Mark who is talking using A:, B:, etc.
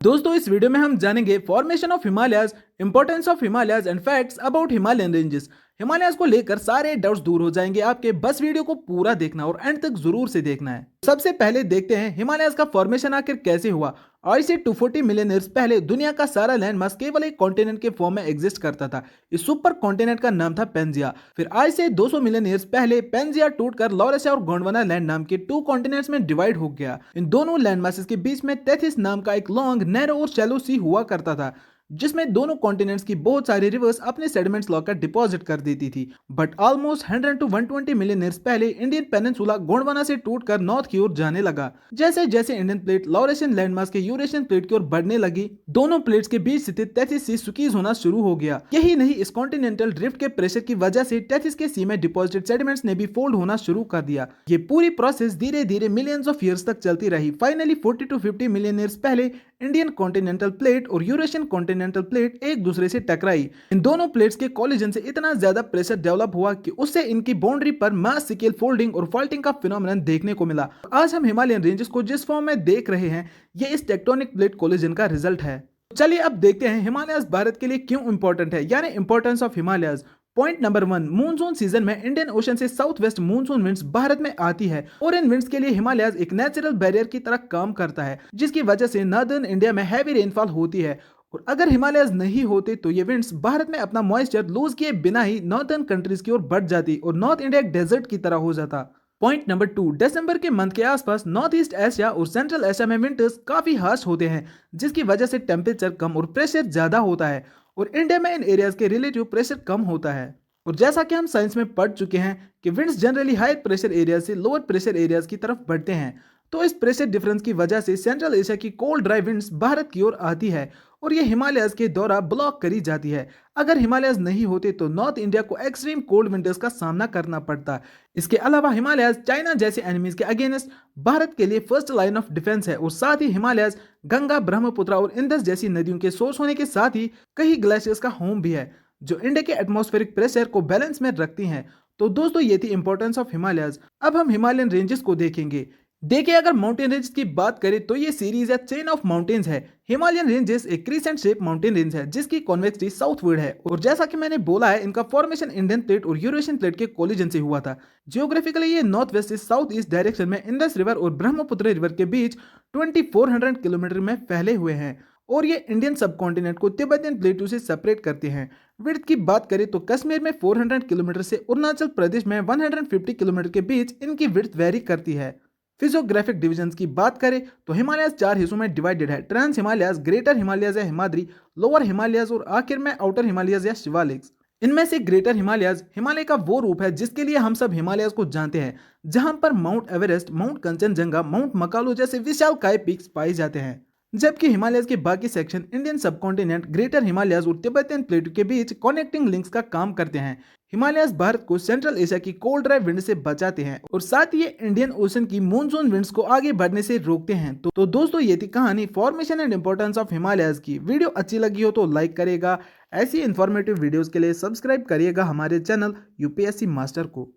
A: दोस्तों इस वीडियो में हम जानेंगे formation of Himalayas, importance of Himalayas and facts about Himalayan ranges. Himalayas को लेकर सारे डाउट्स दूर हो जाएंगे आपके, बस वीडियो को पूरा देखना और एंड तक जरूर से देखना है। सबसे पहले देखते हैं हिमालयाज का फॉर्मेशन आखिर कैसे हुआ। आज से 240 मिलियन ईयर्स पहले दुनिया का सारा लैंड मास केवल एक कॉन्टिनेंट के फॉर्म में एग्जिस्ट करता था। इस सुपर कॉन्टिनेंट का नाम था पेंजिया। फिर आज से 200 मिलियन ईयर्स पहले पेंजिया टूटकर लॉरेशिया और गोंडवाना लैंड नाम के 2 कॉन्टिनेंट्स में डिवाइड हो गया। इन दोनों लैंड मासेस के बीच में तेथिस नाम का एक लॉन्ग, नैरो और शैलो सी हुआ करता था, जिसमें दोनों कॉन्टिनेंट्स की बहुत सारी रिवर्स अपने सेडिमेंट्स लाकर डिपॉजिट कर देती थी। But almost 100 to 120 million years पहले इंडियन पेनिनसुला गोंडवाना से टूटकर नॉर्थ की ओर जाने लगा। जैसे जैसे इंडियन प्लेट लॉरेशियन लैंडमास के यूरेशियन प्लेट की ओर बढ़ने लगी, दोनों प्लेट्स के बीच स्थित टेथिस सी सुकीज होना शुरू हो गया। यही नहीं, इस कॉन्टिनेंटल ड्रिफ्ट के प्रेशर की वजह से टेथिस के सी में डिपॉजिटेड सेडिमेंट्स ने भी फोल्ड होना शुरू कर दिया। ये पूरी प्रोसेस धीरे धीरे मिलियंस ऑफ ईयर्स तक चलती रही। फाइनली 40 to 50 मिलियन ईयर्स पहले इंडियन कॉन्टिनेंटल प्लेट और यूरेशियन कॉन्टिनेंटल प्लेट एक दूसरे से टकराई। इन दोनों प्लेट्स के कोलिजन से इतना ज्यादा प्रेशर डेवलप हुआ कि उससे इनकी बाउंड्री पर मास स्केल फोल्डिंग और फॉल्टिंग का फिनोमेनन देखने को मिला। आज हम हिमालयन रेंजेस को जिस फॉर्म में देख रहे हैं, ये इस टेक्टोनिक प्लेट कोलिजन का रिजल्ट है। चलिए अब देखते हैं हिमालयाज भारत के लिए क्यों इंपॉर्टेंट है, यानी importance of Himalayas. Point number 1, monsoon season में इंडियन ओशन से south west monsoon winds Bharat में आती है और इन विंड्स के लिए हिमालयाज एक नेचुरल बैरियर की तरह काम करता है, जिसकी वजह से नॉर्दर्न इंडिया में हैवी रेनफॉल होती है। और अगर हिमालयाज नहीं होते तो ये विंड्स भारत में अपना मॉइस्चर लूज किए बिना ही नॉर्दर्न कंट्रीज की ओर बढ़ जाती और नॉर्थ इंडिया एक डेजर्ट की तरह हो जाता। पॉइंट नंबर 2, दिसंबर के मंथ के आसपास नॉर्थ ईस्ट एशिया और सेंट्रल एशिया में विंटर्स काफी हार्श होते हैं, जिसकी वजह से टेम्परेचर कम और प्रेशर ज्यादा होता है और इंडिया में इन एरियाज के रिलेटिव प्रेशर कम होता है। और जैसा कि हम साइंस में पढ़ चुके हैं कि winds generally higher pressure areas से लोअर प्रेशर एरियाज की तरफ बढ़ते हैं, तो इस प्रेशर डिफरेंस की वजह से सेंट्रल एशिया की कोल्ड ड्राई विंड्स भारत की ओर आती है और ये हिमालयाज के द्वारा ब्लॉक करी जाती है। अगर हिमालयाज नहीं होते तो नॉर्थ इंडिया को एक्सट्रीम कोल्ड विंटर्स का सामना करना पड़ता। इसके अलावा हिमालयाज चाइना जैसे एनिमीज के अगेंस्ट भारत के लिए फर्स्ट लाइन ऑफ डिफेंस है और साथ ही हिमालयाज गंगा, ब्रह्मपुत्र और इंदस जैसी नदियों के सोर्स होने के साथ ही कई ग्लेशियर्स का होम भी है, जो इंडिया के एटमॉस्फेरिक प्रेशर को बैलेंस में रखती हैं। तो दोस्तों ये थी इंपॉर्टेंस ऑफ हिमालयाज। अब हम हिमालयन रेंजेस को देखेंगे। देखिए, अगर माउंटेन रेंज की बात करें तो ये सीरीज या चेन ऑफ माउंटेन्स है। हिमालयन रेंजेस एक क्रीसेंट शेप माउंटेन रेंज है जिसकी कॉन्वेक्सिटी साउथवर्ड है और जैसा कि मैंने बोला है, इनका फॉर्मेशन इंडियन प्लेट और यूरेशियन प्लेट के कोलिजन से हुआ था। जियोग्राफिकली ये नॉर्थ वेस्ट से साउथ ईस्ट डायरेक्शन में इंडस रिवर और ब्रह्मपुत्र रिवर के बीच 2400 किलोमीटर में फैले हुए हैं और ये इंडियन सब कॉन्टिनेंट को तिब्बतियन प्लेटू से सेपरेट करते हैं। विड्थ की बात करें तो कश्मीर में 400 किलोमीटर से अरुणाचल प्रदेश में 150 किलोमीटर के बीच इनकी विड्थ वेरी करती है। फिजियोग्राफिक डिविजन्स की बात करें तो हिमालयाज 4 हिस्सों में डिवाइडेड है: ट्रांस हिमालयाज, ग्रेटर हिमालयाज या हिमाद्री, लोअर हिमालयाज और आखिर में आउटर हिमालयाज या शिवालिक्स। इनमें से ग्रेटर हिमालयाज हिमालय का वो रूप है जिसके लिए हम सब हिमालयाज को जानते हैं, जहां पर mount Everest, mount Kanchenjunga, mount Makalu जैसे विशालकाय पीक्स पाए जाते हैं। जबकि हिमालयाज के बाकी section Indian subcontinent, greater Himalayas और तिब्बतियन प्लेटू के बीच कनेक्टिंग लिंक्स का काम करते हैं। हिमालयाज भारत को सेंट्रल एशिया की कोल्ड ड्राई विंड से बचाते हैं और साथ ही ये इंडियन ओशन की मॉनसून विंड्स को आगे बढ़ने से रोकते हैं। तो दोस्तों ये थी कहानी formation and importance of Himalayas की। वीडियो अच्छी लगी हो तो लाइक करिएगा। ऐसी इंफॉर्मेटिव वीडियोस के लिए सब्सक्राइब करिएगा हमारे चैनल यूपीएससी मास्टर को।